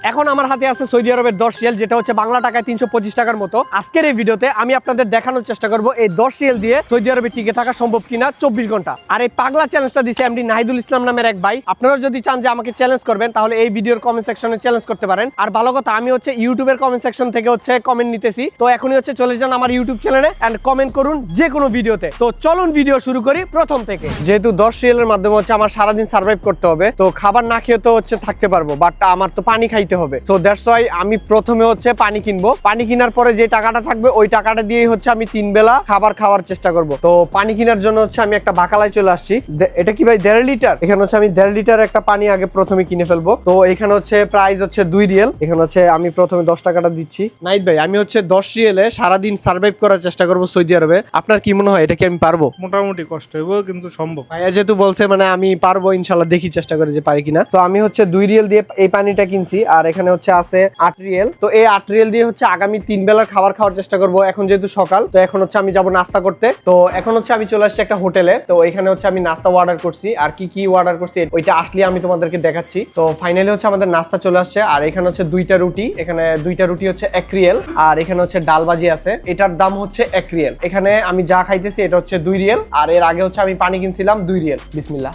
এখন আমার হাতে আছে সৌদি আরবের 10 রিয়াল, যেটা হচ্ছে বাংলা টাকায় 325 টাকার মতো। আজকের এই ভিডিওতে আমি আপনাদের দেখানোর চেষ্টা করব এই 10 রিয়াল দিয়ে সৌদি আরবে টিকে থাকা সম্ভব কিনা 24 ঘন্টা। আর এই পাগলা চ্যালেঞ্জটা দিছে এমডি নাহিদুল ইসলাম নামের এক ভাই। আপনারা যদি চান যে আমাকে চ্যালেঞ্জ করবেন তাহলে এই ভিডিওর কমেন্ট সেকশনে চ্যালেঞ্জ করতে পারেন। আর ভালো কথা, আমি হচ্ছে ইউটিউবের কমেন্ট সেকশন থেকে হচ্ছে কমেন্ট নিতেছি। তো এখনই হচ্ছে চলে যান আমার ইউটিউব চ্যানেলে এন্ড কমেন্ট করুন যে কোনো ভিডিওতে। তো চলুন ভিডিও শুরু করি প্রথম থেকে। যেহেতু 10 রিয়ালের মাধ্যমে হচ্ছে আমার সারাদিন সার্ভাইভ করতে হবে, তো খাবার না খেয়ে তো হচ্ছে থাকতে পারবো, বাট আমার তো পানি খাইতে হবে। সো দ্যাটস ওয়াই আমি প্রথমে হচ্ছে পানি কিনবো। পানি কেনার পরে যে টাকাটা থাকবে ওই টাকাটা দিয়েই হচ্ছে আমি 3 বেলা খাবার খাওয়ার চেষ্টা করব। তো পানি কেনার জন্য হচ্ছে আমি একটা বাকালায় চলে আসছি। এটা কি ভাই 1.5 লিটার? এখানে হচ্ছে আমি 1.5 লিটার একটা পানি আগে প্রথমে কিনে ফেলবো। তো এখানে হচ্ছে প্রাইস হচ্ছে 2 রিয়াল। এখানে হচ্ছে আমি প্রথমে 10 টাকাটা দিচ্ছি। নাইট ভাই, আমি হচ্ছে 10 রিয়ালে সারাদিন সার্ভাইভ করার চেষ্টা করব সৌদি আরবে। আপনার কি মনে হয় এটা কি আমি পারবো? মোটামুটি কষ্ট হইব কিন্তু সম্ভব। ভাইয়া যেহেতু বলছে মানে আমি পারবো, ইনশাল্লাহ দেখি চেষ্টা করে যে পারি কিনা। তো আমি হচ্ছে 2 রিয়াল দিয়ে এই পানিটা কিনছি, আর এখানে হচ্ছে আছে 8 রিয়াল। তো এই 8 রিয়াল দিয়ে হচ্ছে আগামী 3 বেলার খাবার খাওয়ার চেষ্টা করব। এখন যেহেতু সকাল, তো এখন হচ্ছে আমি যাব নাস্তা করতে। তো এখন হচ্ছে আমি চলে আসছি একটা হোটেলে। তো এখানে হচ্ছে আমি নাস্তা অর্ডার করছি, আর কি কি অর্ডার করছি ওইটা আসলে আমি তোমাদেরকে দেখাচ্ছি। তো ফাইনালি হচ্ছে আমাদের নাস্তা চলে আসছে, আর এখানে হচ্ছে 2টা রুটি। এখানে 2টা রুটি হচ্ছে 1 রিয়াল, আর এখানে হচ্ছে ডাল ভাজি আছে, এটার দাম হচ্ছে 1 রিয়াল। এখানে আমি যা খাইতেছি এটা হচ্ছে 2 রিয়াল, আর এর আগে হচ্ছে আমি পানি কিনছিলাম 2 রিয়াল। বিসমিল্লাহ।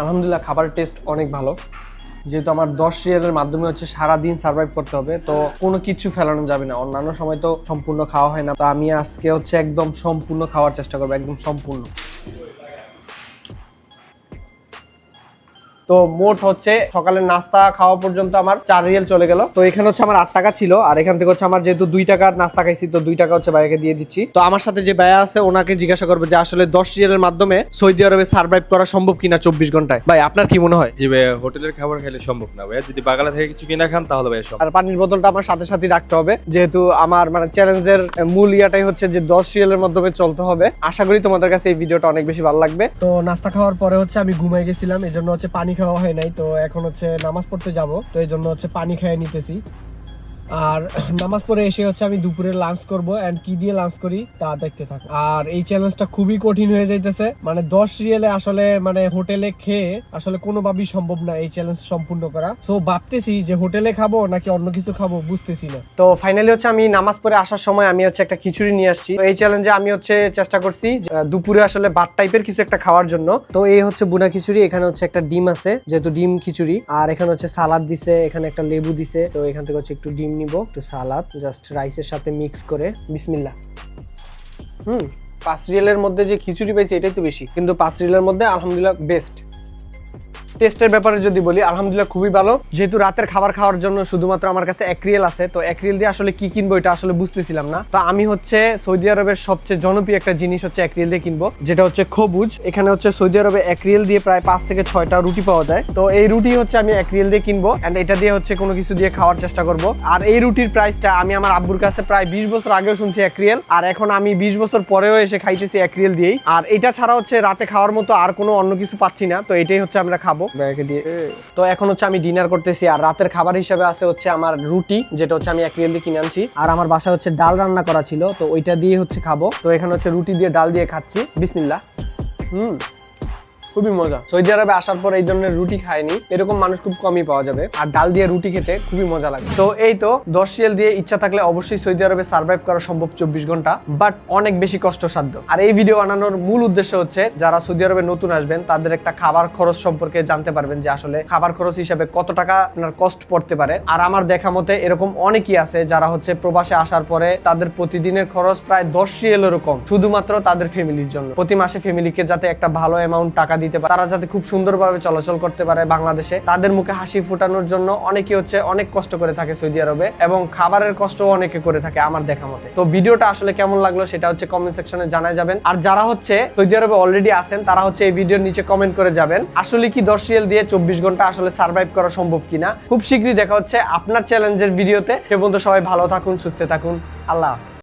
আলহামদুলিল্লাহ, খাবারের টেস্ট অনেক ভালো। যেহেতু আমার 10 রিয়ালের মাধ্যমে হচ্ছে সারাদিন সার্ভাইভ করতে হবে, তো কোনো কিছু ফেলানো যাবে না। অন্যান্য সময় তো সম্পূর্ণ খাওয়া হয় না, তো আমি আজকে হচ্ছে একদম সম্পূর্ণ খাওয়ার চেষ্টা করবো, একদম সম্পূর্ণ। তো মোট হচ্ছে সকালের নাস্তা খাওয়া পর্যন্ত আমার 4 রিয়াল চলে গেল। তো এখানে হচ্ছে আমার 8 টাকা ছিল, আর এখান থেকে হচ্ছে আমার যেহেতু 2 টাকার নাস্তা খাইছি, তো 2 টাকা হচ্ছে ভাইয়াকে দিয়ে দিচ্ছি। তো আমার সাথে যে ভাইয়া আছে ওনাকে জিজ্ঞাসা করবো যে আসলে 10 রিয়ালের মাধ্যমে সৌদি আরবে সার্ভাইভ করা সম্ভব কিনা 24 ঘন্টায়। ভাই আপনার কি মনে হয়? জি ভাইয়া, হোটেলের খাবার খেলে সম্ভব না ভাইয়া। যদি বাগালা থেকে কিছু কিনা খান তাহলে ভাইয়া সম্ভব। আর পানির বোতলটা আমার সাথে সাথে রাখতে হবে, যেহেতু আমার মানে চ্যালেঞ্জের মূল ইয়াটাই হচ্ছে যে 10 রিয়ালের মাধ্যমে চলতে হবে। আশা করি তোমাদের কাছে এই ভিডিওটা অনেক বেশি ভালো লাগবে। তো নাস্তা খাওয়ার পরে হচ্ছে আমি ঘুমাই গেছিলাম, এই জন্য হচ্ছে পানি খাওয়া হয় নাই। তো এখন হচ্ছে নামাজ পড়তে যাব, তো এই জন্য হচ্ছে পানি খেয়ে নিতেছি। আর নামাজ পড়ে এসে হচ্ছে আমি দুপুরে লাঞ্চ করব, এন্ড কি দিয়ে লাঞ্চ করি তা দেখতে থাকো। আর এই চ্যালেঞ্জটা খুবই কঠিন হয়ে যাইতেছে, মানে 10 রিয়ালে আসলে মানে হোটেলে খেয়ে আসলে কোনোভাবেই সম্ভব না এই চ্যালেঞ্জ সম্পূর্ণ করা। সো ভাবতেছি যে হোটেলে খাবো নাকি অন্য কিছু খাবো, বুঝতেছি না। তো ফাইনালি হচ্ছে আমি নামাজ পড়ে আসার সময় আমি হচ্ছে একটা খিচুড়ি নিয়ে আসছি। তো এই চ্যালেঞ্জে আমি হচ্ছে চেষ্টা করছি দুপুরে আসলে ভাত টাইপের কিছু একটা খাওয়ার জন্য। তো এই হচ্ছে বুনা খিচুড়ি, এখানে হচ্ছে একটা ডিম আছে যেহেতু ডিম খিচুড়ি, আর এখানে হচ্ছে সালাদ দিছে, এখানে একটা লেবু দিছে। তো এখান থেকে হচ্ছে একটু ডিম নিব, একটু সালাদ জাস্ট রাইসের সাথে মিক্স করে। বিসমিল্লাহ। 5 রিয়ালের মধ্যে যে খিচুড়ি পাইছি এটাই তো বেশি, কিন্তু 5 রিয়ালের মধ্যে আলহামদুলিল্লাহ বেস্ট। টেস্টের ব্যাপারে যদি বলি, আলহামদুলিল্লাহ খুবই ভালো। যেহেতু রাতের খাবার খাওয়ার জন্য শুধুমাত্র আমার কাছে 1 রিয়াল আছে, তো 1 রিয়াল দিয়ে আসলে কি কিনবো এটা আসলে বুঝতেছিলাম না। তো আমি হচ্ছে সৌদি আরবের সবচেয়ে জনপ্রিয় একটা জিনিস হচ্ছে 1 রিয়াল দিয়ে কিনবো, যেটা হচ্ছে খবুজ। এখানে হচ্ছে সৌদি আরবে 1 রিয়াল দিয়ে প্রায় 5 থেকে 6টা রুটি পাওয়া যায়। তো এই রুটি হচ্ছে আমি 1 রিয়াল দিয়ে কিনবো, এন্ড এটা দিয়ে হচ্ছে কোনো কিছু দিয়ে খাওয়ার চেষ্টা করব। আর এই রুটির প্রাইসটা আমি আমার আব্বুর কাছে প্রায় 20 বছর আগেও শুনছি 1 রিয়াল, আর এখন আমি 20 বছর পরেও এসে খাইতেছি 1 রিয়াল দিয়েই। আর এটা ছাড়া হচ্ছে রাতে খাওয়ার মতো আর কোনো অন্য কিছু পাচ্ছি না, তো এটাই হচ্ছে আমরা খাবো ব্যাগে দিয়ে। তো এখন হচ্ছে আমি ডিনার করতেছি, আর রাতের খাবার হিসেবে আছে হচ্ছে আমার রুটি, যেটা হচ্ছে আমি 1 রিয়াল দিয়ে কিনে আনছি। আর আমার বাসায় হচ্ছে ডাল রান্না করা ছিল, তো ওইটা দিয়ে হচ্ছে খাবো। তো এখানে হচ্ছে রুটি দিয়ে ডাল দিয়ে খাচ্ছি। বিসমিল্লাহ। খুবই মজা। সৌদি আরবে আসার পর এই ধরনের রুটি খায়নি, এরকম মানুষ খুব কমই পাওয়া যাবে, আর ডাল দিয়ে রুটি খেতে খুবই মজা লাগে। তো এই তো 10 রিয়াল দিয়ে ইচ্ছা থাকলে অবশ্যই সৌদি আরবে সার্ভাইভ করা সম্ভব 24 ঘন্টা, বাট অনেক বেশি কষ্টসাধ্য। আর এই ভিডিও বানানোর মূল উদ্দেশ্য হচ্ছে যারা সৌদি আরবে নতুন আসবেন তাদের একটা খাবার খরচ সম্পর্কে জানতে পারবেন, যে আসলে খাবার খরচ হিসাবে কত টাকা আপনার কষ্ট পড়তে পারে। আর আমার দেখা মতে এরকম অনেকেই আছে যারা হচ্ছে প্রবাসে আসার পরে তাদের প্রতিদিনের খরচ প্রায় 10 রিয়ালেরও কম, শুধুমাত্র তাদের ফ্যামিলির জন্য। প্রতি মাসে ফ্যামিলিকে যাতে একটা ভালো অ্যামাউন্ট টাকা দিতে পারে, তারা যাতে খুব সুন্দরভাবে চলাচল করতে পারে বাংলাদেশে, তাদের মুখে হাসি ফোটানোর জন্য অনেকে হচ্ছে অনেক কষ্ট করে থাকে সৌদি আরবে, এবং খাবারের কষ্টও অনেকে করে থাকে আমার দেখা মতে। তো ভিডিওটা আসলে কেমন লাগলো সেটা হচ্ছে কমেন্ট সেকশনে জানাই যাবেন। আর যারা হচ্ছে সৌদি আরবে অলরেডি আছেন তারা হচ্ছে এই ভিডিওর নিচে কমেন্ট করে যাবেন আসলে কি 10 রিয়াল দিয়ে 24 ঘন্টা আসলে সার্ভাইভ করা সম্ভব কিনা। খুব শীঘ্রই দেখা হচ্ছে আপনার চ্যালেঞ্জের ভিডিওতে। সে পর্যন্ত সবাই ভালো থাকুন, সুস্থ থাকুন। আল্লাহ হাফেজ।